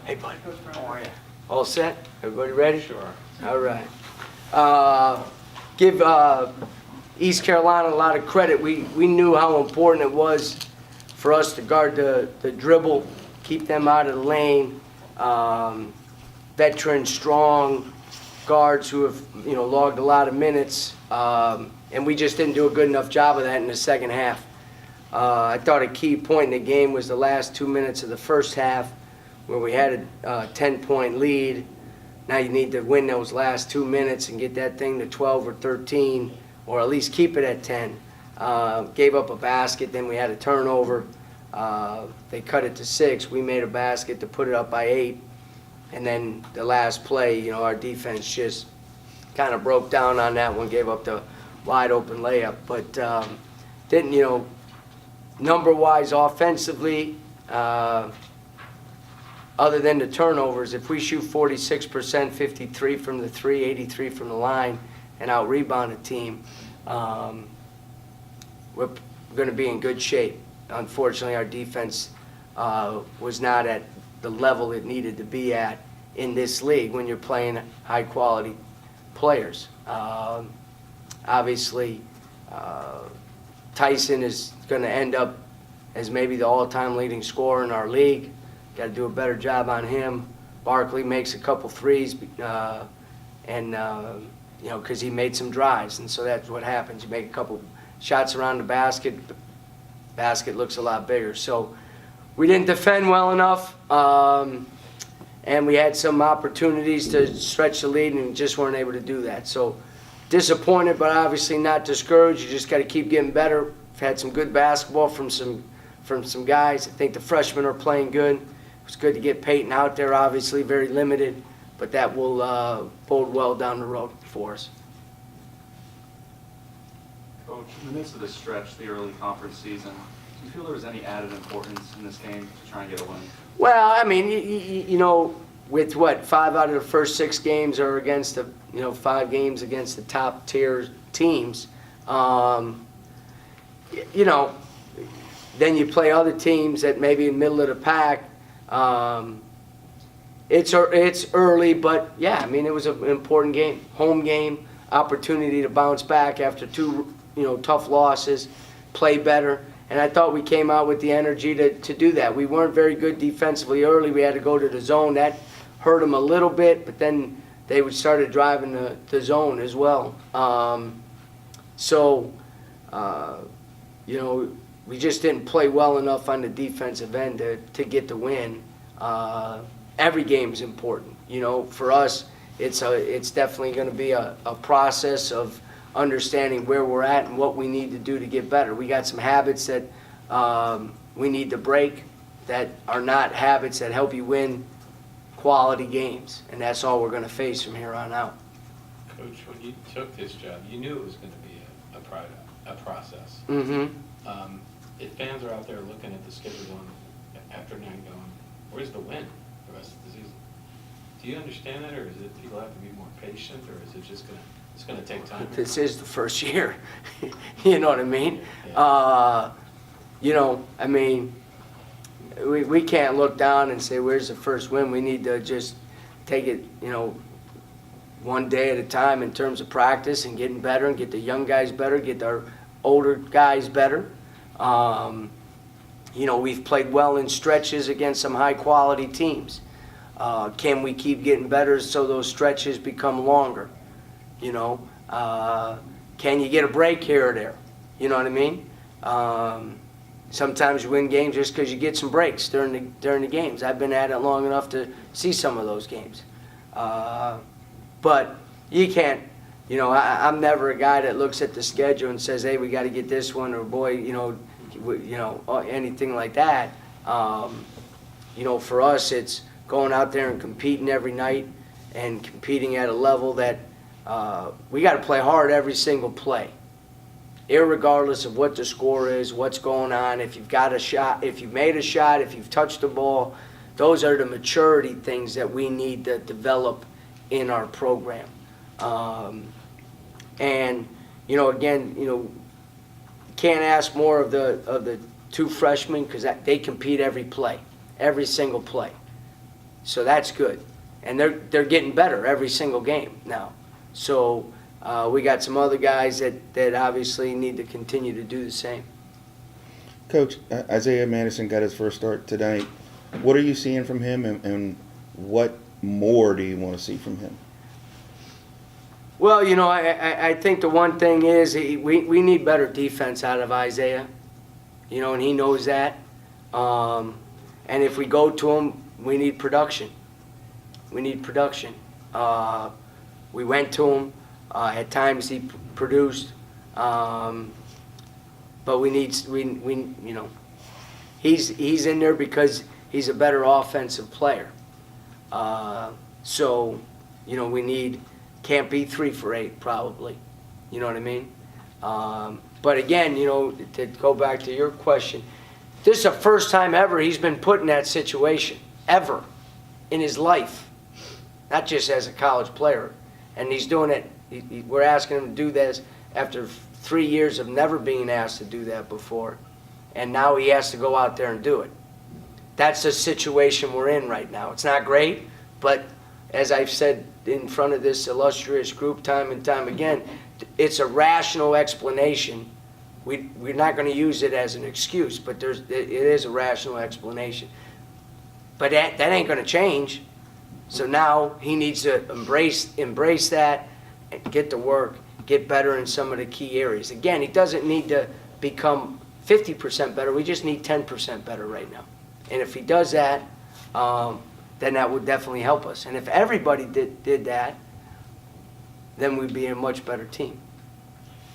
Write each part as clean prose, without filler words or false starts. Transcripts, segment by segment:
Hey, buddy. How are you? All set? Everybody ready? Sure. All right. Give East Carolina a lot of credit. We knew how important it was for us to guard the dribble, keep them out of the lane. Veteran, strong guards who have logged a lot of minutes, and we just didn't do a good enough job of that in the second half. I thought a key point in the game was the last 2 minutes of the first half, where we had a 10-point lead. Now you need to win those last 2 minutes and get that thing to 12 or 13, or at least keep it at 10. Gave up a basket, then we had a turnover. They cut it to 6. We made a basket to put it up by 8. And then the last play, our defense just kind of broke down on that one, gave up the wide open layup. But didn't, number-wise offensively, other than the turnovers, if we shoot 46%, 53 from the 3, 83 from the line, and out-rebound a team, we're going to be in good shape. Unfortunately, our defense was not at the level it needed to be at in this league when you're playing high-quality players. Obviously, Tyson is going to end up as maybe the all-time leading scorer in our league. Got to do a better job on him. Barkley makes a couple threes, because he made some drives, and so that's what happens. You make a couple shots around the basket looks a lot bigger. So we didn't defend well enough, and we had some opportunities to stretch the lead and just weren't able to do that. So disappointed, but obviously not discouraged. You just got to keep getting better. We've had some good basketball from some guys. I think the freshmen are playing good. It's good to get Peyton out there, obviously very limited, but that will bode well down the road for us. Coach, in the midst of the stretch, the early conference season, do you feel there was any added importance in this game to try and get a win? Well, I mean, with what, 5 out of the first 6 games are against the, 5 games against the top tier teams, then you play other teams that maybe in the middle of the pack. It's early, but yeah, I mean, it was an important game, home game, opportunity to bounce back after 2, tough losses, play better. And I thought we came out with the energy to do that. We weren't very good defensively early. We had to go to the zone. That hurt them a little bit, but then they started driving the zone as well. We just didn't play well enough on the defensive end to get the win. Every game is important. For us, it's definitely going to be a process of understanding where we're at and what we need to do to get better. We got some habits that we need to break that are not habits that help you win quality games, and that's all we're going to face from here on out. Coach, when you took this job, you knew it was going to be a process. Mm-hmm. If fans are out there looking at the schedule going, after 9 going, where's the win the rest of the season? Do you understand that, or is it people have to be more patient, or is it just it's going to take time? This is the first year. You know what I mean? Yeah. We can't look down and say, where's the first win? We need to just take it, one day at a time in terms of practice and getting better and get the young guys better, get our older guys better. We've played well in stretches against some high-quality teams. Can we keep getting better so those stretches become longer? Can you get a break here or there? You know what I mean? Sometimes you win games just because you get some breaks during the games. I've been at it long enough to see some of those games. But you can't, I'm never a guy that looks at the schedule and says, hey, we got to get this one, or boy, anything like that. For us, it's going out there and competing every night and competing at a level that we got to play hard every single play, irregardless of what the score is, what's going on. If you've got a shot, if you've made a shot, if you've touched the ball, those are the maturity things that we need to develop in our program. Can't ask more of the 2 freshmen because they compete every play, every single play. So that's good. And they're getting better every single game now. So we got some other guys that obviously need to continue to do the same. Coach, Isaiah Madison got his first start tonight. What are you seeing from him, and what more do you want to see from him? Well, you know, I think the one thing is we need better defense out of Isaiah, you know, and he knows that. And if we go to him, we need production. We need production. We went to him. At times he produced. But we you know, he's in there because he's a better offensive player. So, you know, can't be 3 for 8 probably. You know what I mean? But again, you know, to go back to your question, this is the first time ever he's been put in that situation, ever, in his life. Not just as a college player. And he's doing it, we're asking him to do this after 3 years of never being asked to do that before. And now he has to go out there and do it. That's the situation we're in right now. It's not great, but as I've said in front of this illustrious group time and time again, it's a rational explanation. We're not going to use it as an excuse, but it is a rational explanation. But that ain't going to change. So now he needs to embrace that, and get to work, get better in some of the key areas. Again, he doesn't need to become 50% better. We just need 10% better right now. And if he does that, then that would definitely help us. And if everybody did that, then we'd be a much better team.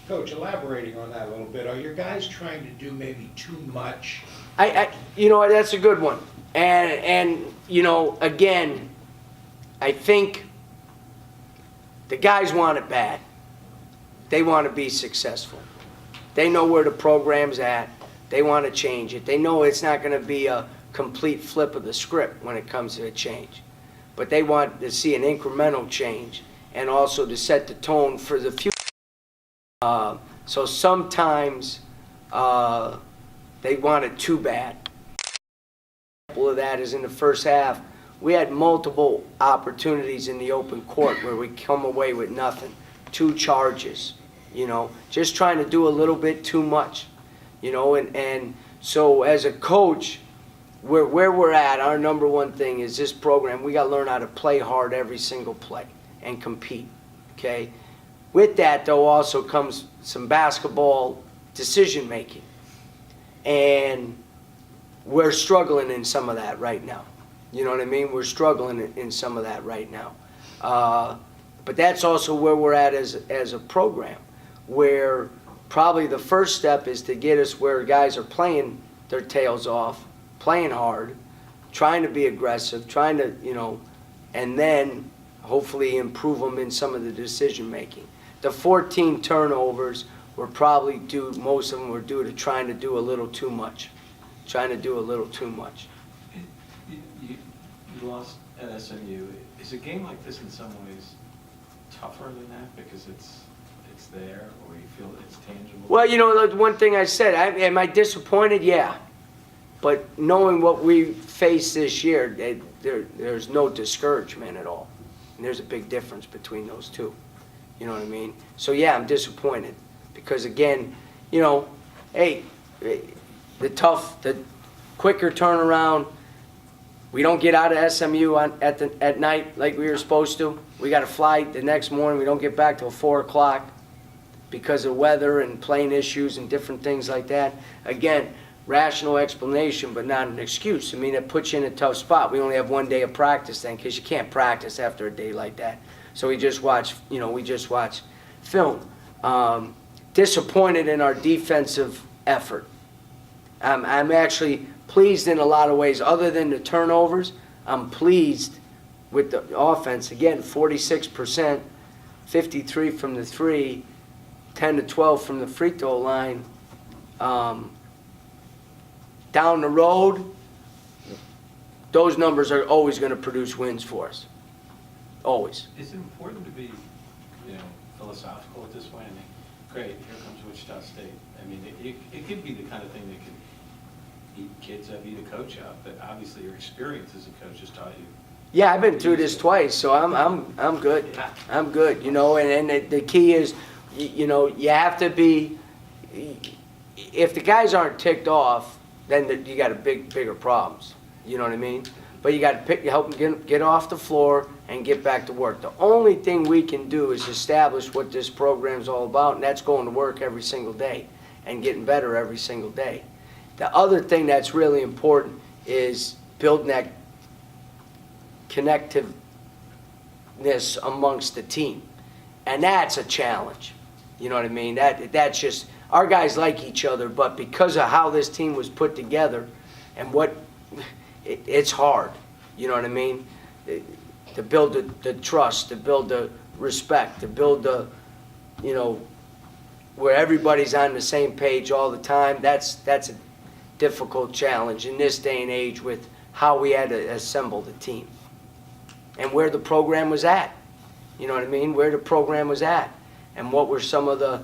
Coach, elaborating on that a little bit, are your guys trying to do maybe too much? You know, that's a good one. And you know, again, I think the guys want it bad. They want to be successful. They know where the program's at. They want to change it. They know it's not going to be a complete flip of the script when it comes to a change. But they want to see an incremental change and also to set the tone for the future. So sometimes they want it too bad. An example of that is in the first half, we had multiple opportunities in the open court where we come away with nothing. 2 charges, you know, just trying to do a little bit too much, you know, and so as a coach, where we're at, our number one thing is this program, we got to learn how to play hard every single play and compete, okay? With that, though, also comes some basketball decision making, and we're struggling in some of that right now. You know what I mean? We're struggling in some of that right now. But that's also where we're at as a program, where probably the first step is to get us where guys are playing their tails off, playing hard, trying to be aggressive, trying to, you know, and then hopefully improve them in some of the decision making. The 14 turnovers were probably due, most of them were due to trying to do a little too much. You lost at SMU. Is a game like this in some ways tougher than that because it's there, or you feel it's tangible? Well, you know, the one thing I said, am I disappointed? Yeah. But knowing what we faced this year, there's no discouragement at all. And there's a big difference between those two. You know what I mean? So, yeah, I'm disappointed. Because, again, you know, hey, the quicker turnaround, we don't get out of SMU at night like we were supposed to. We got to fly the next morning. We don't get back till 4 o'clock because of weather and plane issues and different things like that. Again, rational explanation, but not an excuse. I mean, it puts you in a tough spot. We only have 1 day of practice then, because you can't practice after a day like that. So we just watch film. Disappointed in our defensive effort. I'm actually pleased in a lot of ways. Other than the turnovers, I'm pleased with the offense. Again, 46%, 53 from the 3, 10 to 12 from the free throw line. Down the road, those numbers are always going to produce wins for us. Always. Is it important to be, you know, philosophical at this point? I mean, great, here comes Wichita State. I mean, it could be the kind of thing that could eat kids up, eat a coach up, but obviously your experience as a coach has taught you Yeah, I've been through this twice, so I'm good. I'm good, you know, and the key is, you know, you have to be, if the guys aren't ticked off, then you got bigger problems, you know what I mean? But you got to help them get off the floor and get back to work. The only thing we can do is establish what this program's all about, and that's going to work every single day and getting better every single day. The other thing that's really important is building that connectiveness amongst the team. And that's a challenge. You know what I mean? That's just, our guys like each other, but because of how this team was put together and what, it's hard. You know what I mean? To build the trust, to build the respect, to build the, you know, where everybody's on the same page all the time. That's a difficult challenge in this day and age with how we had to assemble the team and where the program was at. You know what I mean? Where the program was at and what were some of the,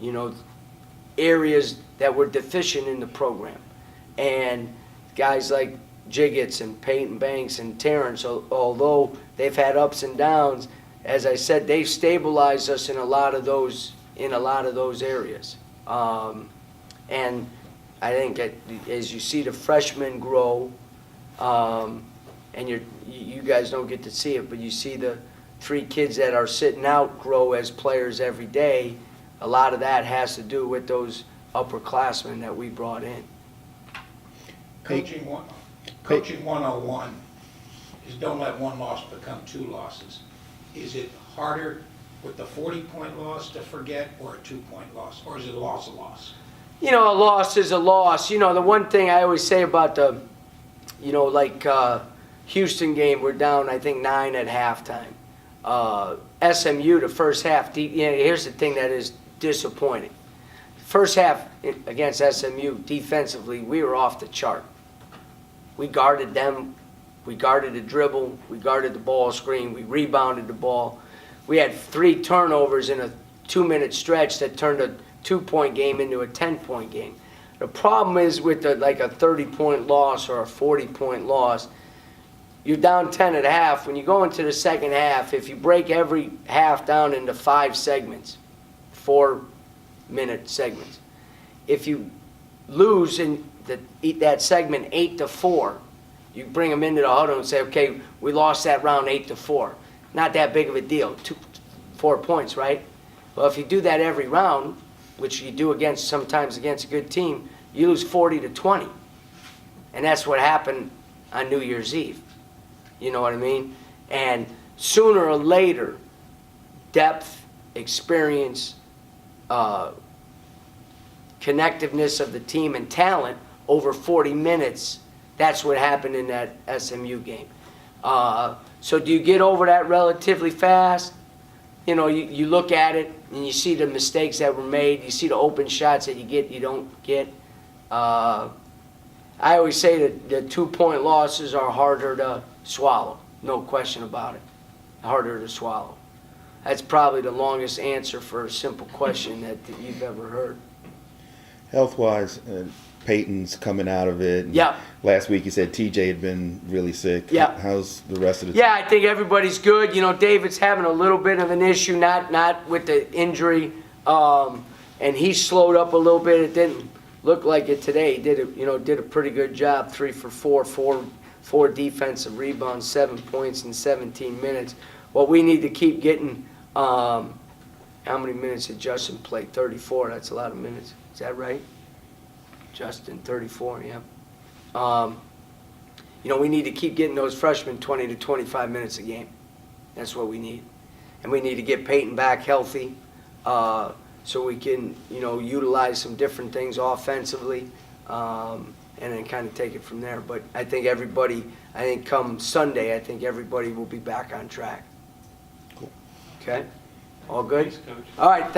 you know, areas that were deficient in the program. And guys like Jiggets and Peyton Banks and Terrence, although they've had ups and downs, as I said, they've stabilized us in a lot of those areas. And I think as you see the freshmen grow, and you guys don't get to see it, but you see the 3 kids that are sitting out grow as players every day. A lot of that has to do with those upperclassmen that we brought in. Coaching 101 is don't let one loss become 2 losses. Is it harder with the 40-point loss to forget or a 2-point loss, or is it a loss? You know, a loss is a loss. You know, the one thing I always say about the, you know, like Houston game, we're down, I think, 9 at halftime. SMU, the first half, you know, here's the thing that is disappointing. First half against SMU, defensively, we were off the chart. We guarded them. We guarded the dribble. We guarded the ball screen. We rebounded the ball. We had 3 turnovers in a 2-minute stretch that turned a 2-point game into a 10-point game. The problem is with like a 30-point loss or a 40-point loss, you're down 10 at half. When you go into the second half, if you break every half down into 5 segments, 4-minute segments, if you lose in that segment 8-4, you bring them into the huddle and say, okay, we lost that round 8-4. Not that big of a deal, 4 points, right? Well, if you do that every round, which you do sometimes against a good team, you lose 40-20. And that's what happened on New Year's Eve. You know what I mean? And sooner or later, depth, experience, connectiveness of the team and talent over 40 minutes, that's what happened in that SMU game. So do you get over that relatively fast? You know, you look at it and you see the mistakes that were made. You see the open shots that you don't get. I always say that the 2-point losses are harder to swallow. No question about it. Harder to swallow. That's probably the longest answer for a simple question that you've ever heard. Health-wise, Peyton's coming out of it. Yeah. Last week you said TJ had been really sick. Yeah. How's the rest of the Yeah, I think everybody's good. You know, David's having a little bit of an issue, not with the injury, and he slowed up a little bit. It didn't look like it today. He did a pretty good job. 3 for 4 defensive rebounds, 7 points in 17 minutes. What we need to keep getting. How many minutes did Justin play? 34. That's a lot of minutes. Is that right? Justin, 34, yeah. You know, we need to keep getting those freshmen 20 to 25 minutes a game. That's what we need. And we need to get Peyton back healthy so we can, you know, utilize some different things offensively and then kind of take it from there. But I think come Sunday, I think everybody will be back on track. Cool. Okay? All good? Thanks, Coach. All right.